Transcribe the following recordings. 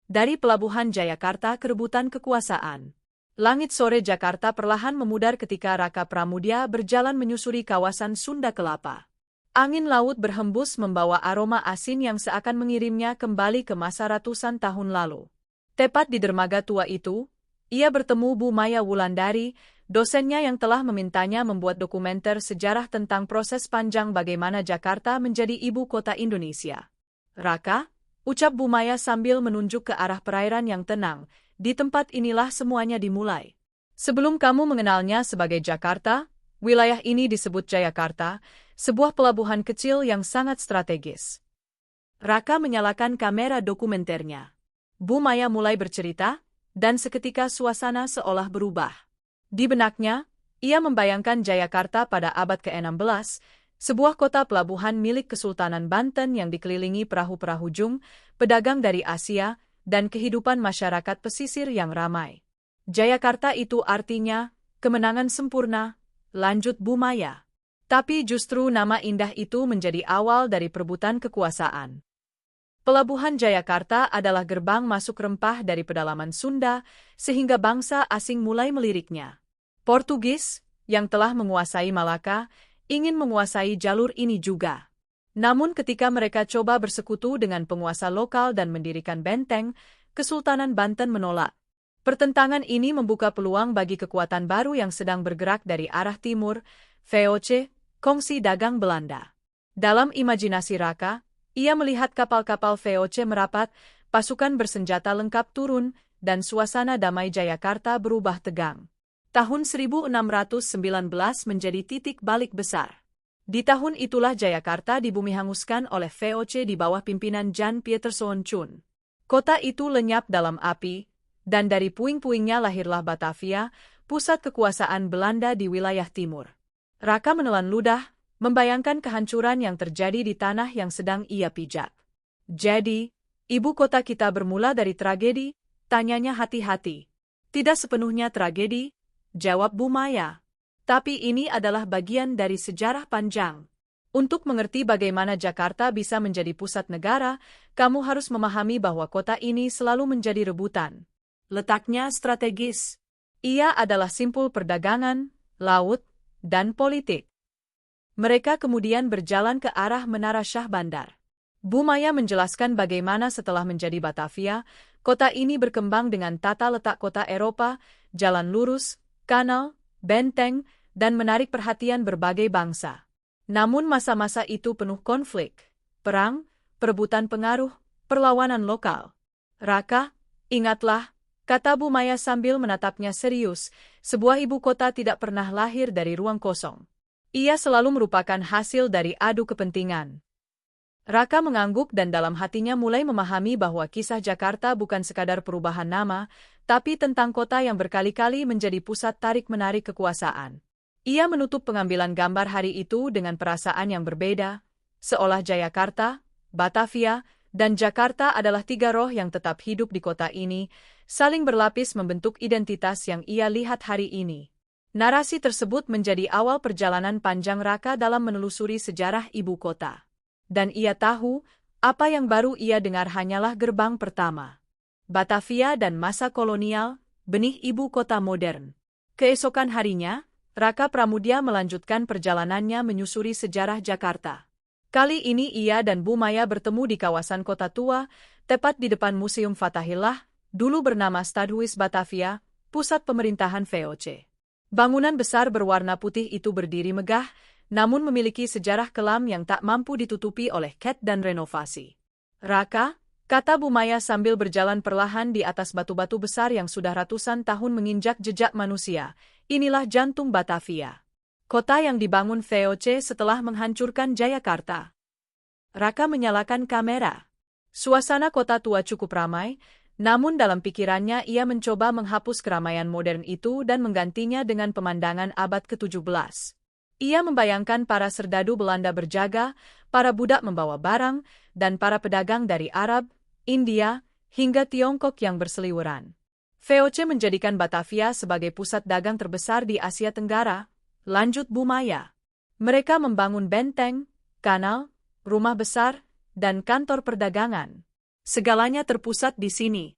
Dari Pelabuhan Jayakarta ke rebutan kekuasaan. Langit sore Jakarta perlahan memudar ketika Raka Pramudia berjalan menyusuri kawasan Sunda Kelapa. Angin laut berhembus membawa aroma asin yang seakan mengirimnya kembali ke masa ratusan tahun lalu. Tepat di dermaga tua itu, ia bertemu Bu Maya Wulandari, dosennya yang telah memintanya membuat dokumenter sejarah tentang proses panjang bagaimana Jakarta menjadi ibu kota Indonesia. Raka, ucap Bu Maya sambil menunjuk ke arah perairan yang tenang, di tempat inilah semuanya dimulai. Sebelum kamu mengenalnya sebagai Jakarta, wilayah ini disebut Jayakarta, sebuah pelabuhan kecil yang sangat strategis. Raka menyalakan kamera dokumenternya. Bu Maya mulai bercerita, dan seketika suasana seolah berubah. Di benaknya, ia membayangkan Jayakarta pada abad ke-16, sebuah kota pelabuhan milik Kesultanan Banten yang dikelilingi perahu-perahu jung, pedagang dari Asia, dan kehidupan masyarakat pesisir yang ramai. Jayakarta itu artinya kemenangan sempurna, lanjut Bu Maya. Tapi justru nama indah itu menjadi awal dari perebutan kekuasaan. Pelabuhan Jayakarta adalah gerbang masuk rempah dari pedalaman Sunda, sehingga bangsa asing mulai meliriknya. Portugis, yang telah menguasai Malaka, ingin menguasai jalur ini juga. Namun ketika mereka coba bersekutu dengan penguasa lokal dan mendirikan benteng, Kesultanan Banten menolak. Pertentangan ini membuka peluang bagi kekuatan baru yang sedang bergerak dari arah timur, VOC, kongsi dagang Belanda. Dalam imajinasi Raka, ia melihat kapal-kapal VOC merapat, pasukan bersenjata lengkap turun, dan suasana damai Jayakarta berubah tegang. Tahun 1619 menjadi titik balik besar. Di tahun itulah Jayakarta dibumihanguskan oleh VOC di bawah pimpinan Jan Pieterszoon Koen. Kota itu lenyap dalam api, dan dari puing-puingnya lahirlah Batavia, pusat kekuasaan Belanda di wilayah timur. Raka menelan ludah, membayangkan kehancuran yang terjadi di tanah yang sedang ia pijak. Jadi, ibu kota kita bermula dari tragedi? Tanyanya hati-hati. Tidak sepenuhnya tragedi, jawab Bu Maya. Tapi ini adalah bagian dari sejarah panjang. Untuk mengerti bagaimana Jakarta bisa menjadi pusat negara, kamu harus memahami bahwa kota ini selalu menjadi rebutan. Letaknya strategis. Ia adalah simpul perdagangan, laut, dan politik. Mereka kemudian berjalan ke arah Menara Syah Bandar. Bu Maya menjelaskan bagaimana setelah menjadi Batavia, kota ini berkembang dengan tata letak kota Eropa, jalan lurus, kanal, benteng, dan menarik perhatian berbagai bangsa. Namun masa-masa itu penuh konflik, perang, perebutan pengaruh, perlawanan lokal. Raka, ingatlah, kata Bu Maya sambil menatapnya serius, sebuah ibu kota tidak pernah lahir dari ruang kosong. Ia selalu merupakan hasil dari adu kepentingan. Raka mengangguk dan dalam hatinya mulai memahami bahwa kisah Jakarta bukan sekadar perubahan nama, tapi tentang kota yang berkali-kali menjadi pusat tarik-menarik kekuasaan. Ia menutup pengambilan gambar hari itu dengan perasaan yang berbeda, seolah Jayakarta, Batavia, dan Jakarta adalah tiga roh yang tetap hidup di kota ini, saling berlapis membentuk identitas yang ia lihat hari ini. Narasi tersebut menjadi awal perjalanan panjang Raka dalam menelusuri sejarah ibu kota. Dan ia tahu, apa yang baru ia dengar hanyalah gerbang pertama. Batavia dan masa kolonial, benih ibu kota modern. Keesokan harinya, Raka Pramudia melanjutkan perjalanannya menyusuri sejarah Jakarta. Kali ini ia dan Bu Maya bertemu di kawasan kota tua, tepat di depan Museum Fathahillah, dulu bernama Stadhuis Batavia, pusat pemerintahan VOC. Bangunan besar berwarna putih itu berdiri megah, namun memiliki sejarah kelam yang tak mampu ditutupi oleh cat dan renovasi. Raka, kata Bu Maya sambil berjalan perlahan di atas batu-batu besar yang sudah ratusan tahun menginjak jejak manusia, inilah jantung Batavia. Kota yang dibangun VOC setelah menghancurkan Jayakarta. Raka menyalakan kamera. Suasana kota tua cukup ramai, namun dalam pikirannya ia mencoba menghapus keramaian modern itu dan menggantinya dengan pemandangan abad ke-17. Ia membayangkan para serdadu Belanda berjaga, para budak membawa barang, dan para pedagang dari Arab, India, hingga Tiongkok yang berseliweran. VOC menjadikan Batavia sebagai pusat dagang terbesar di Asia Tenggara, lanjut Bu Maya. Mereka membangun benteng, kanal, rumah besar, dan kantor perdagangan. Segalanya terpusat di sini.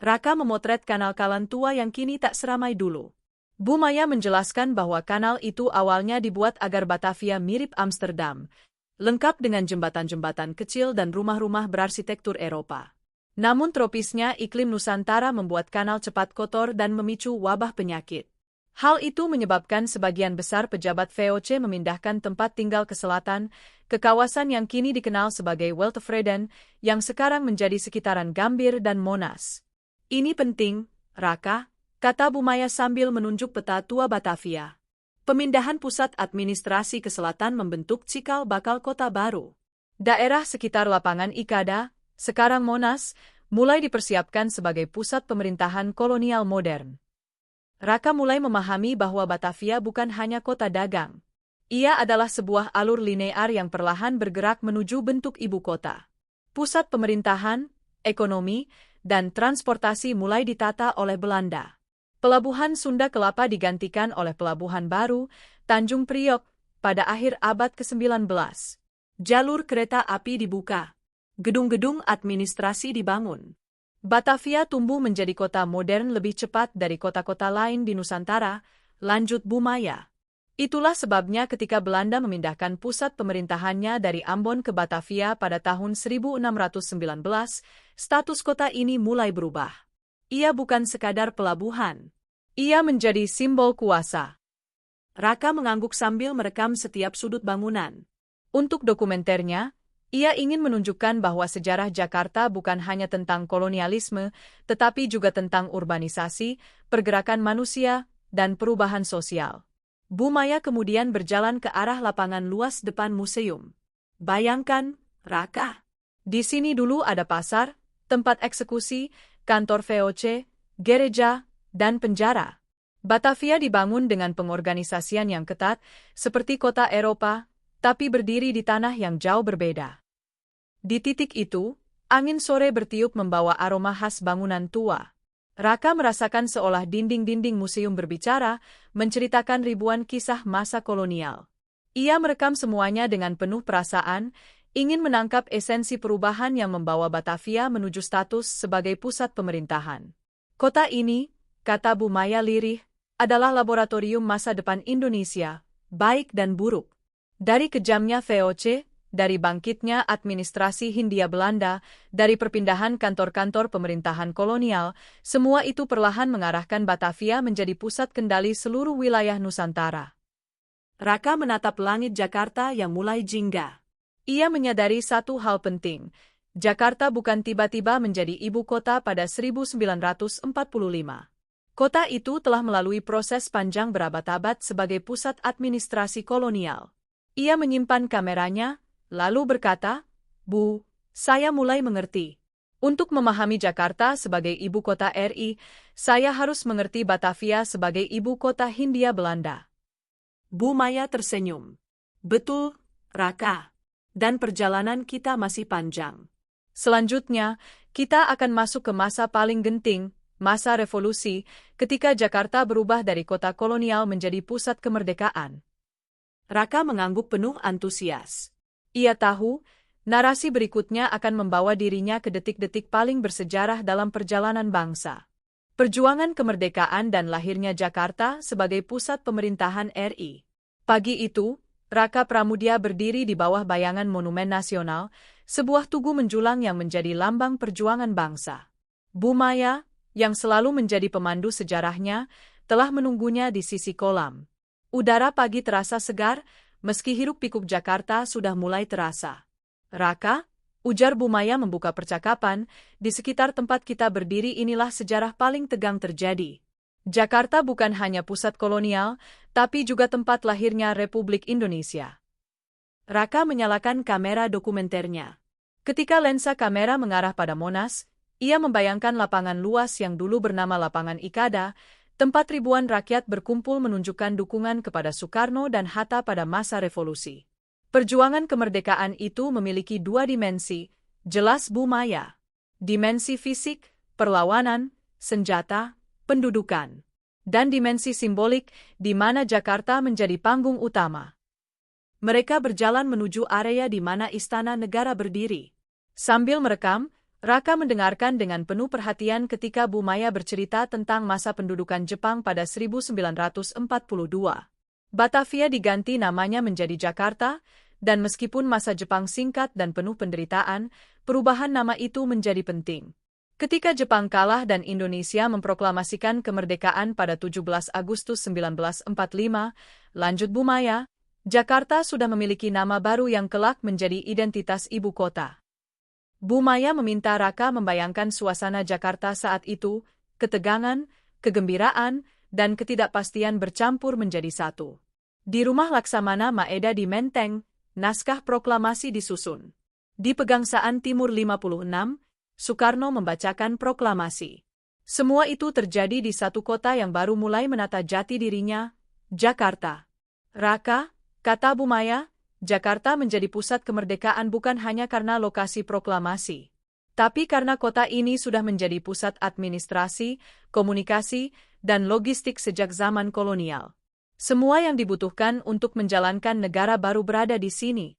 Raka memotret kanal Kalan Tua yang kini tak seramai dulu. Bu Maya menjelaskan bahwa kanal itu awalnya dibuat agar Batavia mirip Amsterdam, lengkap dengan jembatan-jembatan kecil dan rumah-rumah berarsitektur Eropa. Namun tropisnya iklim Nusantara membuat kanal cepat kotor dan memicu wabah penyakit. Hal itu menyebabkan sebagian besar pejabat VOC memindahkan tempat tinggal ke selatan, ke kawasan yang kini dikenal sebagai Weltevreden, yang sekarang menjadi sekitaran Gambir dan Monas. Ini penting, Raka, kata Bu Maya sambil menunjuk peta tua Batavia. Pemindahan pusat administrasi ke selatan membentuk cikal bakal kota baru. Daerah sekitar lapangan Ikada, sekarang Monas, mulai dipersiapkan sebagai pusat pemerintahan kolonial modern. Raka mulai memahami bahwa Batavia bukan hanya kota dagang. Ia adalah sebuah alur linear yang perlahan bergerak menuju bentuk ibu kota. Pusat pemerintahan, ekonomi, dan transportasi mulai ditata oleh Belanda. Pelabuhan Sunda Kelapa digantikan oleh pelabuhan baru, Tanjung Priok, pada akhir abad ke-19. Jalur kereta api dibuka. Gedung-gedung administrasi dibangun. Batavia tumbuh menjadi kota modern lebih cepat dari kota-kota lain di Nusantara, lanjut Bu Maya. Itulah sebabnya ketika Belanda memindahkan pusat pemerintahannya dari Ambon ke Batavia pada tahun 1619, status kota ini mulai berubah. Ia bukan sekadar pelabuhan. Ia menjadi simbol kuasa. Raka mengangguk sambil merekam setiap sudut bangunan. Untuk dokumenternya, ia ingin menunjukkan bahwa sejarah Jakarta bukan hanya tentang kolonialisme, tetapi juga tentang urbanisasi, pergerakan manusia, dan perubahan sosial. Bu Maya kemudian berjalan ke arah lapangan luas depan museum. Bayangkan, Raka. Di sini dulu ada pasar, tempat eksekusi, kantor VOC, gereja, dan penjara. Batavia dibangun dengan pengorganisasian yang ketat, seperti kota Eropa, tapi berdiri di tanah yang jauh berbeda. Di titik itu, angin sore bertiup membawa aroma khas bangunan tua. Raka merasakan seolah dinding-dinding museum berbicara, menceritakan ribuan kisah masa kolonial. Ia merekam semuanya dengan penuh perasaan, ingin menangkap esensi perubahan yang membawa Batavia menuju status sebagai pusat pemerintahan. Kota ini, kata Bu Maya lirih, adalah laboratorium masa depan Indonesia, baik dan buruk. Dari kejamnya VOC, dari bangkitnya administrasi Hindia Belanda, dari perpindahan kantor-kantor pemerintahan kolonial, semua itu perlahan mengarahkan Batavia menjadi pusat kendali seluruh wilayah Nusantara. Raka menatap langit Jakarta yang mulai jingga. Ia menyadari satu hal penting, Jakarta bukan tiba-tiba menjadi ibu kota pada 1945. Kota itu telah melalui proses panjang berabad-abad sebagai pusat administrasi kolonial. Ia menyimpan kameranya, lalu berkata, Bu, saya mulai mengerti. Untuk memahami Jakarta sebagai ibu kota RI, saya harus mengerti Batavia sebagai ibu kota Hindia Belanda. Bu Maya tersenyum. Betul, Raka. Dan perjalanan kita masih panjang. Selanjutnya, kita akan masuk ke masa paling genting, masa revolusi, ketika Jakarta berubah dari kota kolonial menjadi pusat kemerdekaan. Raka mengangguk penuh antusias. Ia tahu, narasi berikutnya akan membawa dirinya ke detik-detik paling bersejarah dalam perjalanan bangsa. Perjuangan kemerdekaan dan lahirnya Jakarta sebagai pusat pemerintahan RI. Pagi itu, Raka Pramudia berdiri di bawah bayangan Monumen Nasional, sebuah tugu menjulang yang menjadi lambang perjuangan bangsa. Bu Maya, yang selalu menjadi pemandu sejarahnya, telah menunggunya di sisi kolam. Udara pagi terasa segar, meski hiruk-pikuk Jakarta sudah mulai terasa. Raka, ujar Bu Maya membuka percakapan, di sekitar tempat kita berdiri inilah sejarah paling tegang terjadi. Jakarta bukan hanya pusat kolonial, tapi juga tempat lahirnya Republik Indonesia. Raka menyalakan kamera dokumenternya. Ketika lensa kamera mengarah pada Monas, ia membayangkan lapangan luas yang dulu bernama Lapangan Ikada, tempat ribuan rakyat berkumpul menunjukkan dukungan kepada Soekarno dan Hatta pada masa revolusi. Perjuangan kemerdekaan itu memiliki dua dimensi, jelas Bu Maya. Dimensi fisik, perlawanan, senjata, pendudukan. Dan dimensi simbolik, di mana Jakarta menjadi panggung utama. Mereka berjalan menuju area di mana Istana Negara berdiri. Sambil merekam, Raka mendengarkan dengan penuh perhatian ketika Bu Maya bercerita tentang masa pendudukan Jepang pada 1942. Batavia diganti namanya menjadi Jakarta, dan meskipun masa Jepang singkat dan penuh penderitaan, perubahan nama itu menjadi penting. Ketika Jepang kalah dan Indonesia memproklamasikan kemerdekaan pada 17 Agustus 1945, lanjut Bu Maya, Jakarta sudah memiliki nama baru yang kelak menjadi identitas ibu kota. Bu Maya meminta Raka membayangkan suasana Jakarta saat itu, ketegangan, kegembiraan, dan ketidakpastian bercampur menjadi satu. Di rumah Laksamana Maeda di Menteng, naskah proklamasi disusun. Di Pegangsaan Timur 56, Soekarno membacakan proklamasi. Semua itu terjadi di satu kota yang baru mulai menata jati dirinya, Jakarta. Raka, kata Bu Maya, Jakarta menjadi pusat kemerdekaan bukan hanya karena lokasi proklamasi, tapi karena kota ini sudah menjadi pusat administrasi, komunikasi, dan logistik sejak zaman kolonial. Semua yang dibutuhkan untuk menjalankan negara baru berada di sini.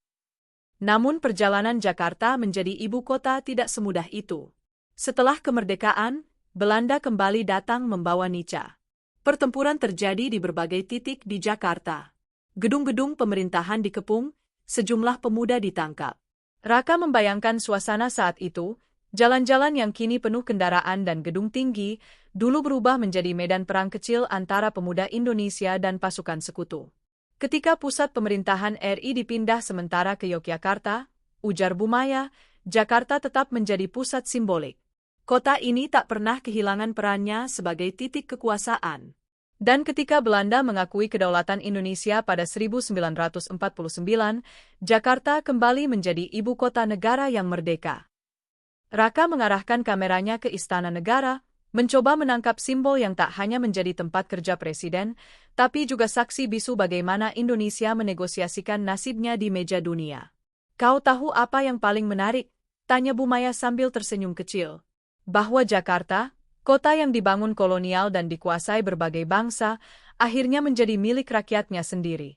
Namun perjalanan Jakarta menjadi ibu kota tidak semudah itu. Setelah kemerdekaan, Belanda kembali datang membawa Nica. Pertempuran terjadi di berbagai titik di Jakarta. Gedung-gedung pemerintahan dikepung, sejumlah pemuda ditangkap. Raka membayangkan suasana saat itu, jalan-jalan yang kini penuh kendaraan dan gedung tinggi, dulu berubah menjadi medan perang kecil antara pemuda Indonesia dan pasukan sekutu. Ketika pusat pemerintahan RI dipindah sementara ke Yogyakarta, ujar Bu Maya, Jakarta tetap menjadi pusat simbolik. Kota ini tak pernah kehilangan perannya sebagai titik kekuasaan. Dan ketika Belanda mengakui kedaulatan Indonesia pada 1949, Jakarta kembali menjadi ibu kota negara yang merdeka. Raka mengarahkan kameranya ke Istana Negara, mencoba menangkap simbol yang tak hanya menjadi tempat kerja presiden, tapi juga saksi bisu bagaimana Indonesia menegosiasikan nasibnya di meja dunia. Kau tahu apa yang paling menarik? Tanya Bu Maya sambil tersenyum kecil. Bahwa Jakarta, kota yang dibangun kolonial dan dikuasai berbagai bangsa, akhirnya menjadi milik rakyatnya sendiri.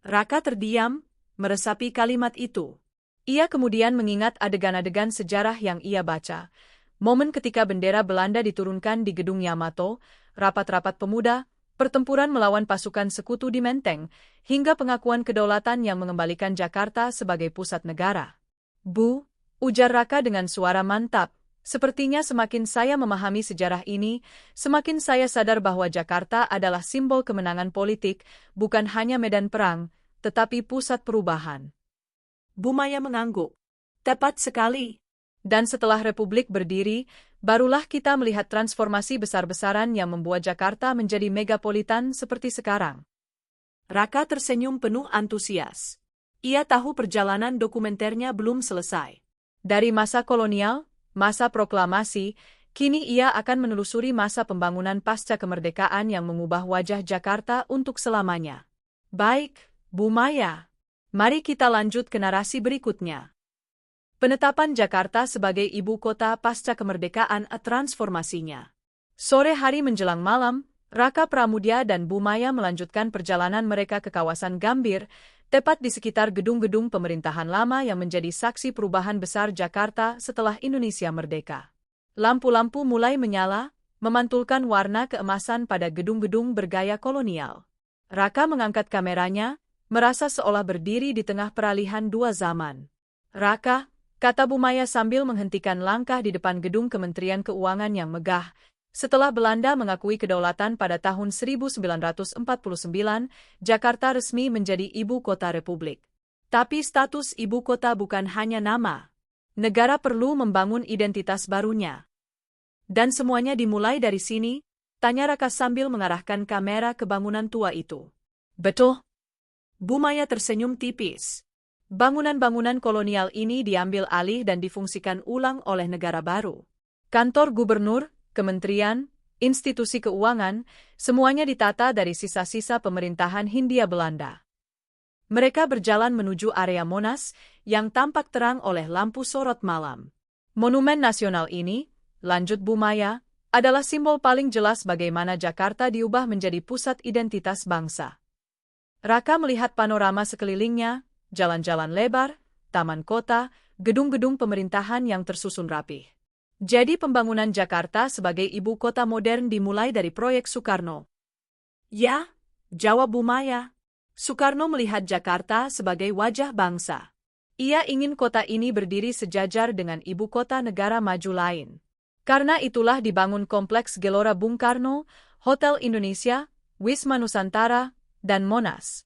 Raka terdiam, meresapi kalimat itu. Ia kemudian mengingat adegan-adegan sejarah yang ia baca. Momen ketika bendera Belanda diturunkan di Gedung Yamato, rapat-rapat pemuda, pertempuran melawan pasukan sekutu di Menteng, hingga pengakuan kedaulatan yang mengembalikan Jakarta sebagai pusat negara. Bu, ujar Raka dengan suara mantap, sepertinya semakin saya memahami sejarah ini, semakin saya sadar bahwa Jakarta adalah simbol kemenangan politik, bukan hanya medan perang, tetapi pusat perubahan. Bu Maya mengangguk. Tepat sekali. Dan setelah Republik berdiri, barulah kita melihat transformasi besar-besaran yang membuat Jakarta menjadi megapolitan seperti sekarang. Raka tersenyum penuh antusias. Ia tahu perjalanan dokumenternya belum selesai. Dari masa kolonial, masa proklamasi, kini ia akan menelusuri masa pembangunan pasca kemerdekaan yang mengubah wajah Jakarta untuk selamanya. Baik, Bu Maya. Mari kita lanjut ke narasi berikutnya. Penetapan Jakarta sebagai ibu kota pasca kemerdekaan transformasinya. Sore hari menjelang malam, Raka Pramudia dan Bu Maya melanjutkan perjalanan mereka ke kawasan Gambir, tepat di sekitar gedung-gedung pemerintahan lama yang menjadi saksi perubahan besar Jakarta setelah Indonesia merdeka. Lampu-lampu mulai menyala, memantulkan warna keemasan pada gedung-gedung bergaya kolonial. Raka mengangkat kameranya, merasa seolah berdiri di tengah peralihan dua zaman. Raka, kata Bu Maya sambil menghentikan langkah di depan gedung Kementerian Keuangan yang megah, setelah Belanda mengakui kedaulatan pada tahun 1949, Jakarta resmi menjadi ibu kota Republik. Tapi status ibu kota bukan hanya nama. Negara perlu membangun identitas barunya. Dan semuanya dimulai dari sini, tanya Raka sambil mengarahkan kamera ke bangunan tua itu. Betul? Bu Maya tersenyum tipis. Bangunan-bangunan kolonial ini diambil alih dan difungsikan ulang oleh negara baru. Kantor gubernur, kementerian, institusi keuangan, semuanya ditata dari sisa-sisa pemerintahan Hindia Belanda. Mereka berjalan menuju area Monas, yang tampak terang oleh lampu sorot malam. Monumen nasional ini, lanjut Bu Maya, adalah simbol paling jelas bagaimana Jakarta diubah menjadi pusat identitas bangsa. Raka melihat panorama sekelilingnya, jalan-jalan lebar, taman kota, gedung-gedung pemerintahan yang tersusun rapih. Jadi pembangunan Jakarta sebagai ibu kota modern dimulai dari proyek Soekarno. Ya, jawab Bu Maya. Soekarno melihat Jakarta sebagai wajah bangsa. Ia ingin kota ini berdiri sejajar dengan ibu kota negara maju lain. Karena itulah dibangun Kompleks Gelora Bung Karno, Hotel Indonesia, Wisma Nusantara, dan Monas.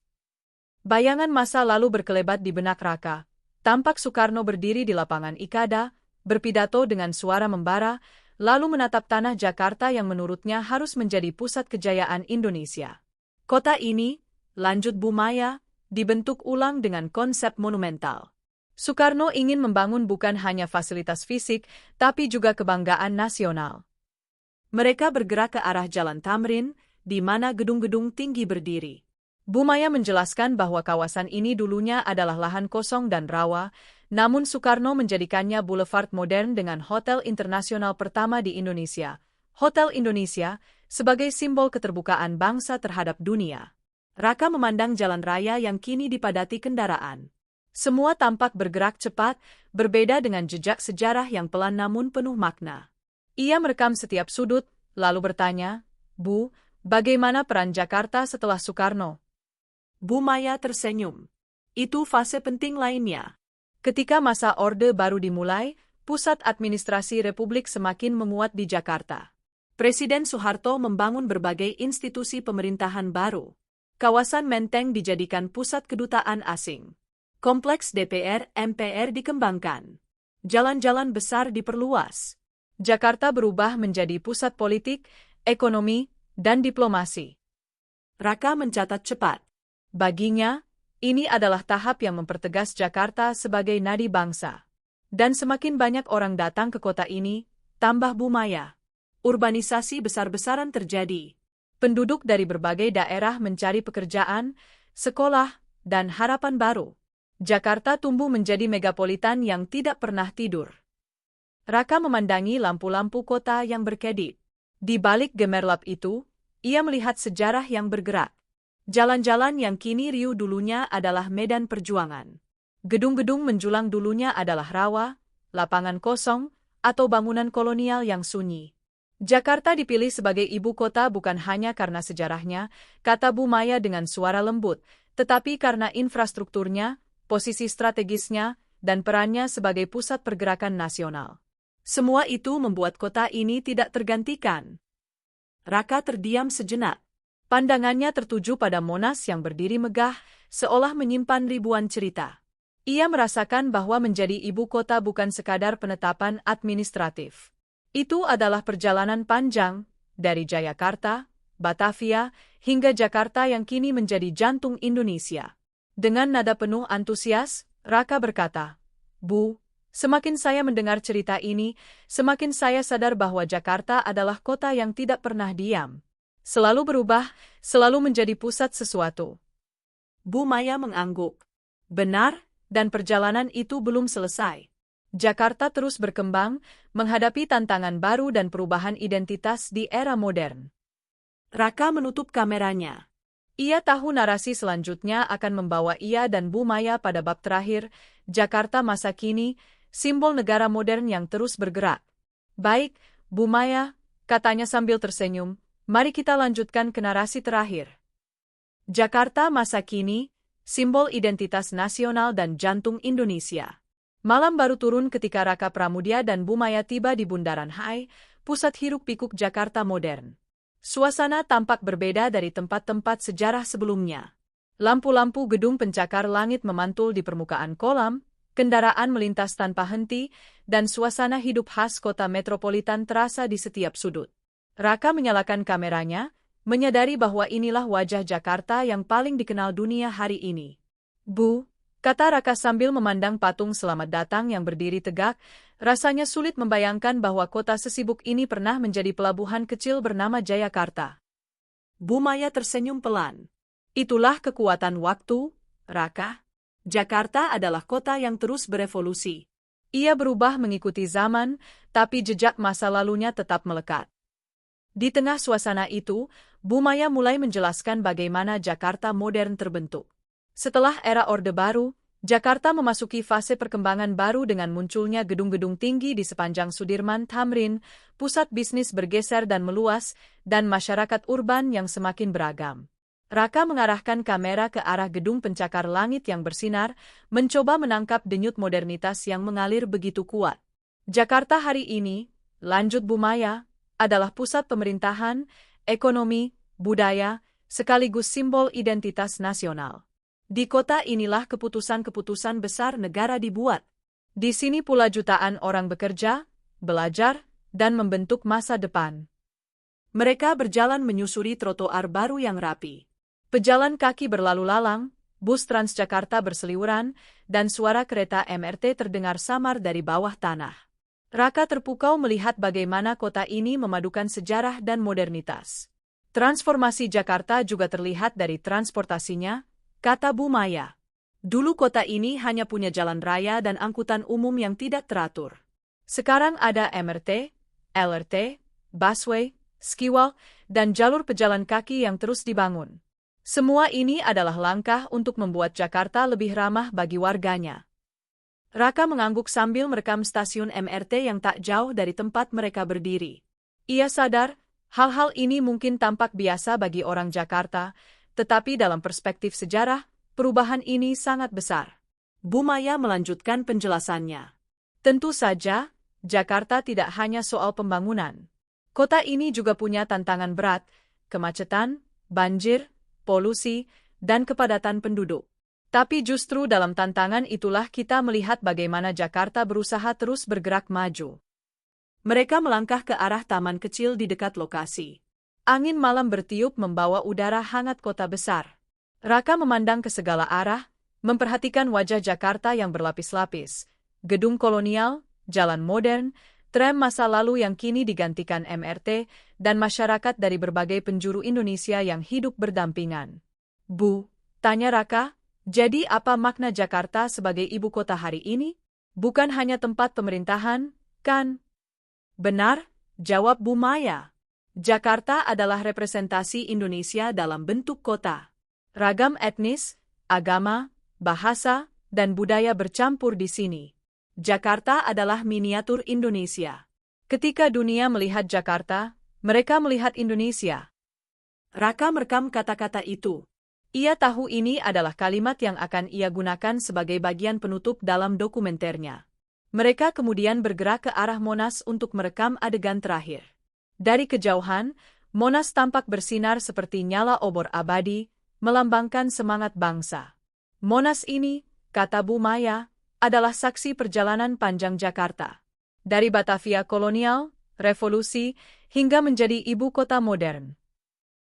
Bayangan masa lalu berkelebat di benak Raka. Tampak Soekarno berdiri di lapangan Ikada, berpidato dengan suara membara, lalu menatap tanah Jakarta yang menurutnya harus menjadi pusat kejayaan Indonesia. Kota ini, lanjut Bu Maya, dibentuk ulang dengan konsep monumental. Soekarno ingin membangun bukan hanya fasilitas fisik, tapi juga kebanggaan nasional. Mereka bergerak ke arah Jalan Tamrin, di mana gedung-gedung tinggi berdiri. Bu Maya menjelaskan bahwa kawasan ini dulunya adalah lahan kosong dan rawa, namun Soekarno menjadikannya boulevard modern dengan hotel internasional pertama di Indonesia, Hotel Indonesia, sebagai simbol keterbukaan bangsa terhadap dunia. Raka memandang jalan raya yang kini dipadati kendaraan. Semua tampak bergerak cepat, berbeda dengan jejak sejarah yang pelan namun penuh makna. Ia merekam setiap sudut, lalu bertanya, "Bu, bagaimana peran Jakarta setelah Soekarno?" Bu Maya tersenyum. Itu fase penting lainnya. Ketika masa Orde Baru dimulai, pusat administrasi Republik semakin menguat di Jakarta. Presiden Soeharto membangun berbagai institusi pemerintahan baru. Kawasan Menteng dijadikan pusat kedutaan asing. Kompleks DPR, MPR dikembangkan. Jalan-jalan besar diperluas. Jakarta berubah menjadi pusat politik, ekonomi, dan diplomasi. Raka mencatat cepat. Baginya, ini adalah tahap yang mempertegas Jakarta sebagai nadi bangsa. Dan semakin banyak orang datang ke kota ini, tambah Bu Maya. Urbanisasi besar-besaran terjadi. Penduduk dari berbagai daerah mencari pekerjaan, sekolah, dan harapan baru. Jakarta tumbuh menjadi megapolitan yang tidak pernah tidur. Raka memandangi lampu-lampu kota yang berkedip. Di balik gemerlap itu, ia melihat sejarah yang bergerak. Jalan-jalan yang kini riuh dulunya adalah medan perjuangan. Gedung-gedung menjulang dulunya adalah rawa, lapangan kosong, atau bangunan kolonial yang sunyi. Jakarta dipilih sebagai ibu kota bukan hanya karena sejarahnya, kata Bu Maya dengan suara lembut, tetapi karena infrastrukturnya, posisi strategisnya, dan perannya sebagai pusat pergerakan nasional. Semua itu membuat kota ini tidak tergantikan. Raka terdiam sejenak. Pandangannya tertuju pada Monas yang berdiri megah, seolah menyimpan ribuan cerita. Ia merasakan bahwa menjadi ibu kota bukan sekadar penetapan administratif. Itu adalah perjalanan panjang, dari Jayakarta, Batavia, hingga Jakarta yang kini menjadi jantung Indonesia. Dengan nada penuh antusias, Raka berkata, "Bu, semakin saya mendengar cerita ini, semakin saya sadar bahwa Jakarta adalah kota yang tidak pernah diam. Selalu berubah, selalu menjadi pusat sesuatu." Bu Maya mengangguk. Benar, dan perjalanan itu belum selesai. Jakarta terus berkembang, menghadapi tantangan baru dan perubahan identitas di era modern. Raka menutup kameranya. Ia tahu narasi selanjutnya akan membawa ia dan Bu Maya pada bab terakhir, Jakarta masa kini, simbol negara modern yang terus bergerak. "Baik, Bu Maya," katanya sambil tersenyum, "mari kita lanjutkan ke narasi terakhir. Jakarta masa kini, simbol identitas nasional dan jantung Indonesia." Malam baru turun ketika Raka Pramudia dan Bu Maya tiba di Bundaran HI, pusat hiruk-pikuk Jakarta modern. Suasana tampak berbeda dari tempat-tempat sejarah sebelumnya. Lampu-lampu gedung pencakar langit memantul di permukaan kolam, kendaraan melintas tanpa henti, dan suasana hidup khas kota metropolitan terasa di setiap sudut. Raka menyalakan kameranya, menyadari bahwa inilah wajah Jakarta yang paling dikenal dunia hari ini. "Bu," kata Raka sambil memandang patung selamat datang yang berdiri tegak, rasanya sulit membayangkan bahwa kota sesibuk ini pernah menjadi pelabuhan kecil bernama Jayakarta. Bu Maya tersenyum pelan. "Itulah kekuatan waktu, Raka. Jakarta adalah kota yang terus berevolusi. Ia berubah mengikuti zaman, tapi jejak masa lalunya tetap melekat." Di tengah suasana itu, Bu Maya mulai menjelaskan bagaimana Jakarta modern terbentuk. Setelah era Orde Baru, Jakarta memasuki fase perkembangan baru dengan munculnya gedung-gedung tinggi di sepanjang Sudirman Tamrin, pusat bisnis bergeser dan meluas, dan masyarakat urban yang semakin beragam. Raka mengarahkan kamera ke arah gedung pencakar langit yang bersinar, mencoba menangkap denyut modernitas yang mengalir begitu kuat. Jakarta hari ini, lanjut Bu Maya, adalah pusat pemerintahan, ekonomi, budaya, sekaligus simbol identitas nasional. Di kota inilah keputusan-keputusan besar negara dibuat. Di sini pula jutaan orang bekerja, belajar, dan membentuk masa depan. Mereka berjalan menyusuri trotoar baru yang rapi. Pejalan kaki berlalu lalang, bus Transjakarta berseliweran, dan suara kereta MRT terdengar samar dari bawah tanah. Raka terpukau melihat bagaimana kota ini memadukan sejarah dan modernitas. Transformasi Jakarta juga terlihat dari transportasinya, kata Bu Maya. Dulu kota ini hanya punya jalan raya dan angkutan umum yang tidak teratur. Sekarang ada MRT, LRT, busway, skiwal, dan jalur pejalan kaki yang terus dibangun. Semua ini adalah langkah untuk membuat Jakarta lebih ramah bagi warganya. Raka mengangguk sambil merekam stasiun MRT yang tak jauh dari tempat mereka berdiri. Ia sadar, hal-hal ini mungkin tampak biasa bagi orang Jakarta, tetapi dalam perspektif sejarah, perubahan ini sangat besar. Bu Maya melanjutkan penjelasannya. Tentu saja, Jakarta tidak hanya soal pembangunan. Kota ini juga punya tantangan berat, kemacetan, banjir, polusi, dan kepadatan penduduk. Tapi justru dalam tantangan itulah kita melihat bagaimana Jakarta berusaha terus bergerak maju. Mereka melangkah ke arah taman kecil di dekat lokasi. Angin malam bertiup membawa udara hangat kota besar. Raka memandang ke segala arah, memperhatikan wajah Jakarta yang berlapis-lapis, gedung kolonial, jalan modern, tram masa lalu yang kini digantikan MRT, dan masyarakat dari berbagai penjuru Indonesia yang hidup berdampingan. Bu, tanya Raka, jadi apa makna Jakarta sebagai ibu kota hari ini? Bukan hanya tempat pemerintahan, kan? Benar, jawab Bu Maya. Jakarta adalah representasi Indonesia dalam bentuk kota. Ragam etnis, agama, bahasa, dan budaya bercampur di sini. Jakarta adalah miniatur Indonesia. Ketika dunia melihat Jakarta, mereka melihat Indonesia. Raka merekam kata-kata itu. Ia tahu ini adalah kalimat yang akan ia gunakan sebagai bagian penutup dalam dokumenternya. Mereka kemudian bergerak ke arah Monas untuk merekam adegan terakhir. Dari kejauhan, Monas tampak bersinar seperti nyala obor abadi, melambangkan semangat bangsa. Monas ini, kata Bu Maya, adalah saksi perjalanan panjang Jakarta. Dari Batavia kolonial, revolusi, hingga menjadi ibu kota modern.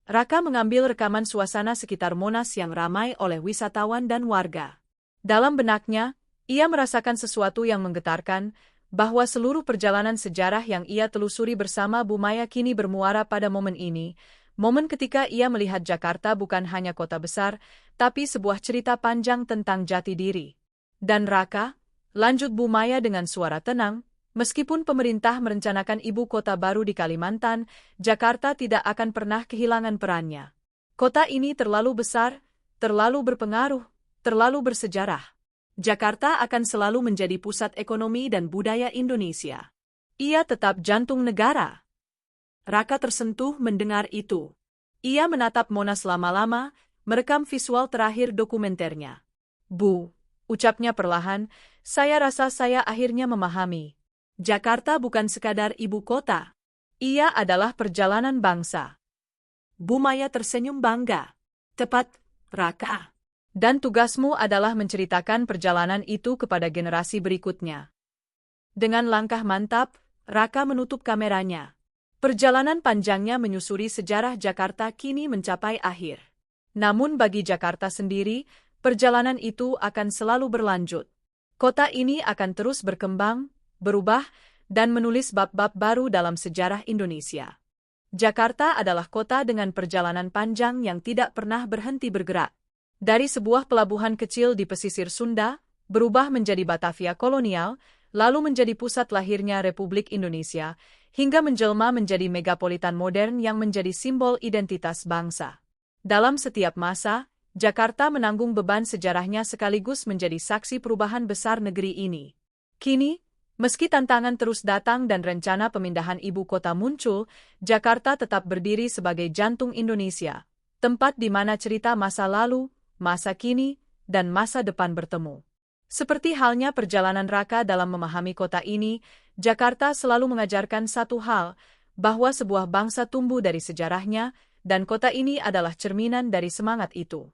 Raka mengambil rekaman suasana sekitar Monas yang ramai oleh wisatawan dan warga. Dalam benaknya, ia merasakan sesuatu yang menggetarkan, bahwa seluruh perjalanan sejarah yang ia telusuri bersama Bu Maya kini bermuara pada momen ini, momen ketika ia melihat Jakarta bukan hanya kota besar, tapi sebuah cerita panjang tentang jati diri. Dan Raka, lanjut Bu Maya dengan suara tenang, meskipun pemerintah merencanakan ibu kota baru di Kalimantan, Jakarta tidak akan pernah kehilangan perannya. Kota ini terlalu besar, terlalu berpengaruh, terlalu bersejarah. Jakarta akan selalu menjadi pusat ekonomi dan budaya Indonesia. Ia tetap jantung negara. Raka tersentuh mendengar itu. Ia menatap Monas lama-lama, merekam visual terakhir dokumenternya. Bu, ucapnya perlahan, saya rasa saya akhirnya memahami. Jakarta bukan sekadar ibu kota. Ia adalah perjalanan bangsa. Bu Maya tersenyum bangga. Tepat, Raka. Dan tugasmu adalah menceritakan perjalanan itu kepada generasi berikutnya. Dengan langkah mantap, Raka menutup kameranya. Perjalanan panjangnya menyusuri sejarah Jakarta kini mencapai akhir. Namun bagi Jakarta sendiri, perjalanan itu akan selalu berlanjut. Kota ini akan terus berkembang, berubah, dan menulis bab-bab baru dalam sejarah Indonesia. Jakarta adalah kota dengan perjalanan panjang yang tidak pernah berhenti bergerak. Dari sebuah pelabuhan kecil di pesisir Sunda, berubah menjadi Batavia kolonial, lalu menjadi pusat lahirnya Republik Indonesia, hingga menjelma menjadi megapolitan modern yang menjadi simbol identitas bangsa. Dalam setiap masa, Jakarta menanggung beban sejarahnya sekaligus menjadi saksi perubahan besar negeri ini. Kini, meski tantangan terus datang dan rencana pemindahan ibu kota muncul, Jakarta tetap berdiri sebagai jantung Indonesia, tempat di mana cerita masa lalu, masa kini, dan masa depan bertemu. Seperti halnya perjalanan Raka dalam memahami kota ini, Jakarta selalu mengajarkan satu hal, bahwa sebuah bangsa tumbuh dari sejarahnya, dan kota ini adalah cerminan dari semangat itu.